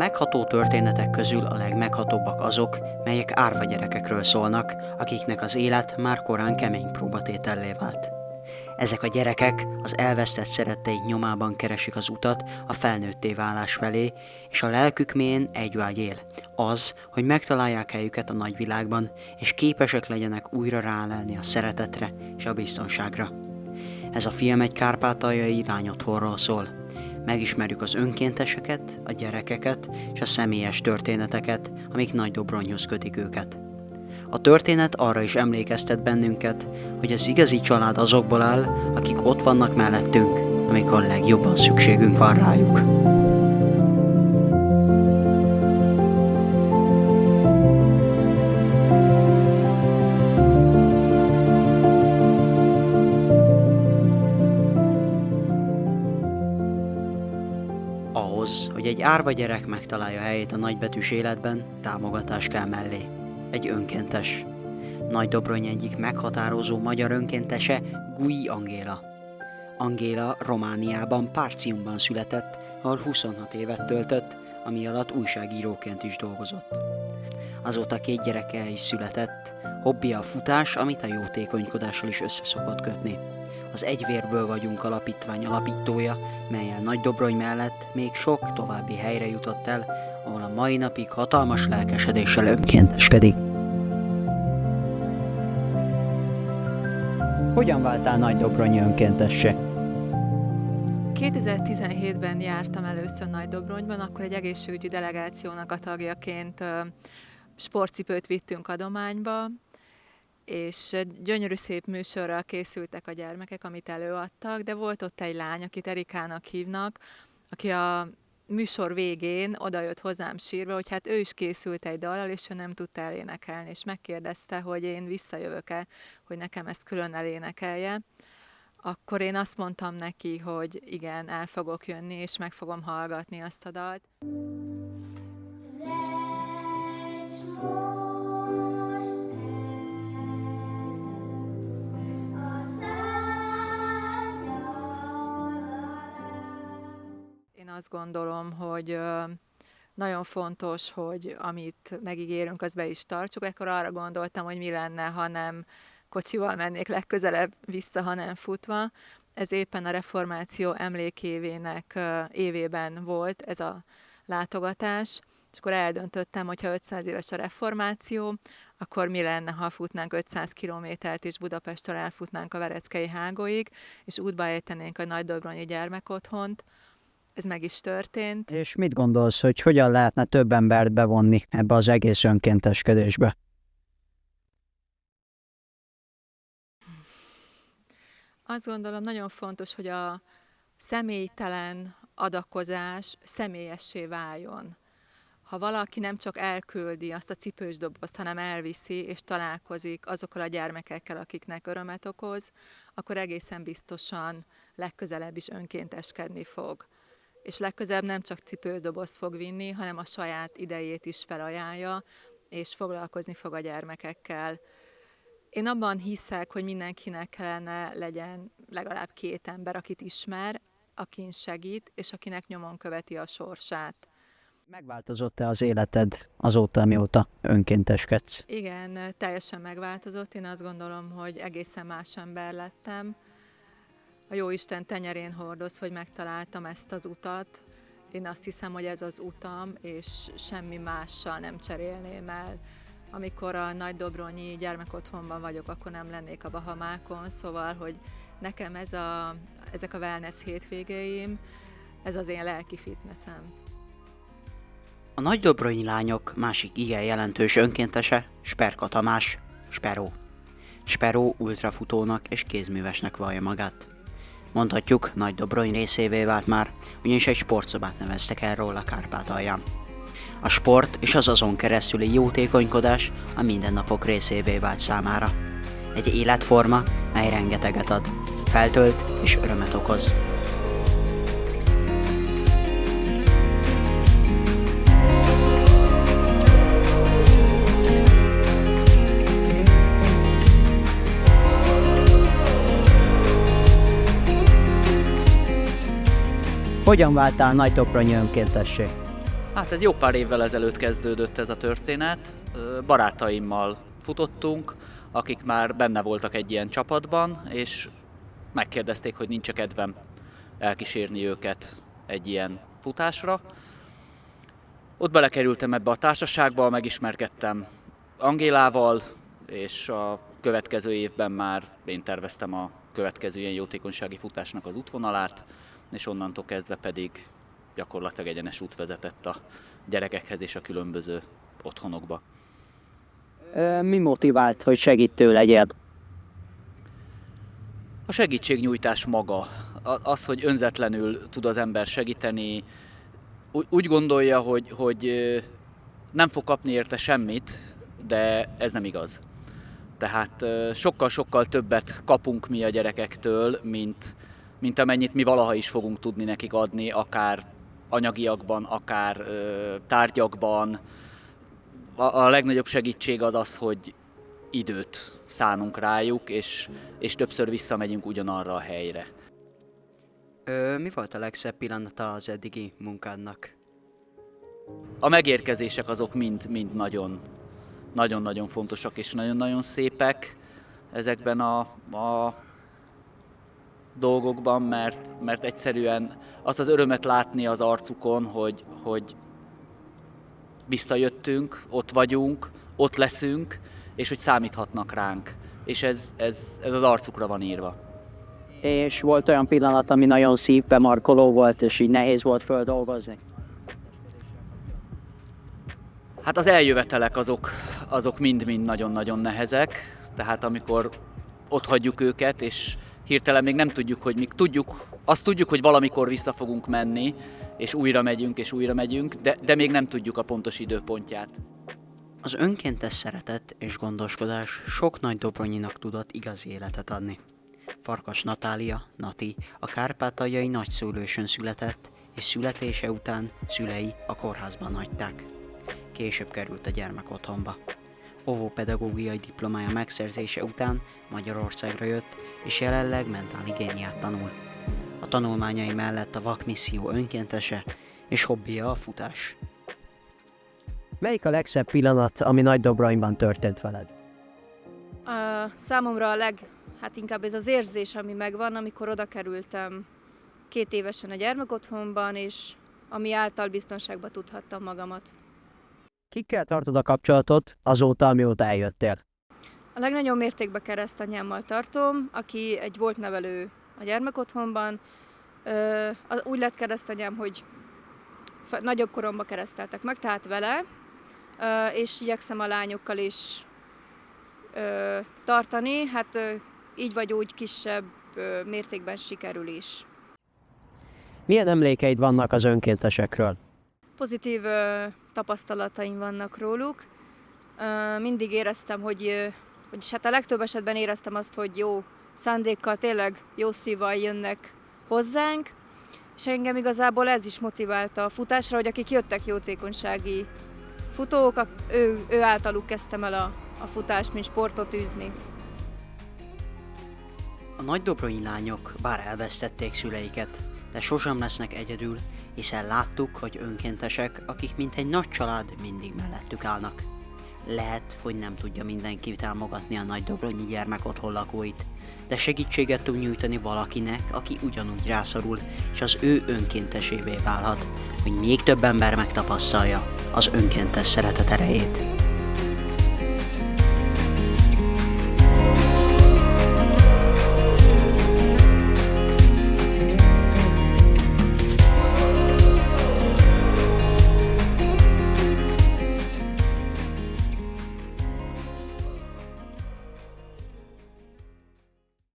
megható történetek közül a legmeghatóbbak azok, melyek árva gyerekekről szólnak, akiknek az élet már korán kemény próbatétellé vált. Ezek a gyerekek az elvesztett szeretteik nyomában keresik az utat a felnőtté válás felé, és a lelkük mélyén egy vágy él, az, hogy megtalálják helyüket a nagyvilágban, és képesek legyenek újra rálelni a szeretetre és a biztonságra. Ez a film egy kárpátaljai lányotthonról szól. Megismerjük az önkénteseket, a gyerekeket és a személyes történeteket, amik Nagydobronyhoz kötik őket. A történet arra is emlékeztet bennünket, hogy az igazi család azokból áll, akik ott vannak mellettünk, amikor legjobban szükségünk van rájuk. Ahhoz, hogy egy árva gyerek megtalálja helyét a nagybetűs életben, támogatás kell mellé. Egy önkéntes. Nagydobrony egyik meghatározó magyar önkéntese Gui Angéla. Angéla Romániában Partiumban született, ahol 26 évet töltött, ami alatt újságíróként is dolgozott. Azóta 2 gyereke is született, hobbija a futás, amit a jótékonykodással is összeszokott kötni. Az Egy vérből vagyunk alapítvány alapítója, mellyel Nagydobrony mellett még sok további helyre jutott el, ahol a mai napig hatalmas lelkesedéssel önkénteskedik. Hogyan váltál Nagydobronyi önkéntessé? 2017-ben jártam először Nagydobronyban, akkor egy egészségügyi delegációnak a tagjaként sportcipőt vittünk adományba, és gyönyörű szép műsorral készültek a gyermekek, amit előadtak, de volt ott egy lány, akit Erikának hívnak, aki a műsor végén odajött hozzám sírva, hogy hát ő is készült egy dallal, és ő nem tudta elénekelni, és megkérdezte, hogy én visszajövök-e, hogy nekem ezt külön elénekelje. Akkor én azt mondtam neki, hogy igen, el fogok jönni, és meg fogom hallgatni azt a dalt. Én azt gondolom, hogy nagyon fontos, hogy amit megígérünk, az be is tartsuk. Ekkor arra gondoltam, hogy mi lenne, ha nem kocsival mennék legközelebb vissza, hanem futva. Ez éppen a reformáció emlékévének évében volt ez a látogatás, és akkor eldöntöttem, hogy ha 500 éves a reformáció, akkor mi lenne, ha futnánk 500 kilométert, és Budapesttől elfutnánk a Vereckei Hágóig, és útba ejtenénk a Nagydobronyi gyermekotthont. Ez meg is történt. És mit gondolsz, hogy hogyan lehetne több embert bevonni ebbe az egész önkénteskedésbe? Azt gondolom, nagyon fontos, hogy a személytelen adakozás személyessé váljon. Ha valaki nem csak elküldi azt a cipős dobozt, hanem elviszi és találkozik azokkal a gyermekekkel, akiknek örömet okoz, akkor egészen biztosan legközelebb is önkénteskedni fog. És legközelebb nem csak cipődobozt fog vinni, hanem a saját idejét is felajánlja, és foglalkozni fog a gyermekekkel. Én abban hiszek, hogy mindenkinek kellene legyen legalább 2 ember, akit ismer, akin segít, és akinek nyomon követi a sorsát. Megváltozott-e az életed azóta, mióta önkénteskedsz? Igen, teljesen megváltozott. Én azt gondolom, hogy egészen más ember lettem. A Jóisten tenyerén hordoz, hogy megtaláltam ezt az utat. Én azt hiszem, hogy ez az utam, és semmi mással nem cserélném el. Amikor a Nagydobronyi gyermekotthonban vagyok, akkor nem lennék a Bahamákon, szóval, hogy nekem ezek a wellness hétvégéim, ez az én lelki fitnessem. A nagydobronyi lányok másik igen jelentős önkéntese Sperka Tamás, Speró. Speró ultrafutónak és kézművesnek vallja magát. Mondhatjuk, Nagydobrony részévé vált már, ugyanis egy sportszobát neveztek el róla Kárpátalján. A sport és az azon keresztüli jótékonykodás a mindennapok részévé vált számára. Egy életforma, mely rengeteget ad, feltölt és örömet okoz. Hogyan váltál Nagydobronyi önkéntessé? Hát ez jó pár évvel ezelőtt kezdődött ez a történet. Barátaimmal futottunk, akik már benne voltak egy ilyen csapatban, és megkérdezték, hogy nincs kedvem elkísérni őket egy ilyen futásra. Ott belekerültem ebbe a társaságba, megismerkedtem Angélával, és a következő évben már én terveztem a következő ilyen jótékonysági futásnak az útvonalát, és onnantól kezdve pedig gyakorlatilag egyenes út vezetett a gyerekekhez és a különböző otthonokba. Mi motivált, hogy segítő legyél? A segítségnyújtás maga, az, hogy önzetlenül tud az ember segíteni, úgy gondolja, hogy nem fog kapni érte semmit, de ez nem igaz. Tehát sokkal-sokkal többet kapunk mi a gyerekektől, mint amennyit mi valaha is fogunk tudni nekik adni, akár anyagiakban, akár tárgyakban. A legnagyobb segítség az, hogy időt szánunk rájuk, és többször visszamegyünk ugyanarra a helyre. Mi volt a legszebb pillanata az eddigi munkádnak? A megérkezések azok mind nagyon-nagyon fontosak és nagyon-nagyon szépek ezekben a dolgokban, mert egyszerűen azt az örömet látni az arcukon, hogy visszajöttünk, ott vagyunk, ott leszünk, és hogy számíthatnak ránk. És ez az arcukra van írva. És volt olyan pillanat, ami nagyon szívbe markoló volt, és így nehéz volt földolgozni? Hát az eljövetelek azok mind-mind nagyon-nagyon nehezek, tehát amikor ott hagyjuk őket, és hirtelen még nem tudjuk, hogy azt tudjuk, hogy valamikor vissza fogunk menni, és újra megyünk, de még nem tudjuk a pontos időpontját. Az önkéntes szeretet és gondoskodás sok nagydobronyinak tudott igazi életet adni. Farkas Natália, Nati, a kárpátaljai nagyszülősön született, és születése után szülei a kórházban hagyták. Később került a gyermekotthonba. Óvópedagógiai diplomája megszerzése után Magyarországra jött, és jelenleg mentálhigiéniát tanul. A tanulmányai mellett a vakmisszió önkéntese, és hobbija a futás. Melyik a legszebb pillanat, ami Nagydobronyban történt veled? Számomra hát inkább ez az érzés, ami megvan, amikor oda kerültem 2 évesen a gyermekotthonban, és ami által biztonságba tudhattam magamat. Kikkel tartod a kapcsolatot azóta, amióta eljöttél? A legnagyobb mértékben keresztanyámmal tartom, aki egy volt nevelő a gyermekotthonban. Úgy lett keresztanyám, hogy nagyobb koromban kereszteltek meg, tehát vele, és igyekszem a lányokkal is tartani, hát így vagy úgy kisebb mértékben sikerül is. Milyen emlékeid vannak az önkéntesekről? Pozitív tapasztalataim vannak róluk. Mindig éreztem, vagyis hát a legtöbb esetben éreztem azt, hogy jó szándékkal, tényleg jó szívvel jönnek hozzánk, és engem igazából ez is motiválta a futásra, hogy akik jöttek jótékonysági futók, ő általuk kezdtem el a futást, mint sportot űzni. A nagydobronyi lányok bár elvesztették szüleiket, de sosem lesznek egyedül, hiszen láttuk, hogy önkéntesek, akik mint egy nagy család mindig mellettük állnak. Lehet, hogy nem tudja mindenki támogatni a nagydobronyi gyermekotthon lakóit, de segítséget tud nyújtani valakinek, aki ugyanúgy rászorul, és az ő önkéntesévé válhat, hogy még több ember megtapasztalja az önkéntes szeretet erejét.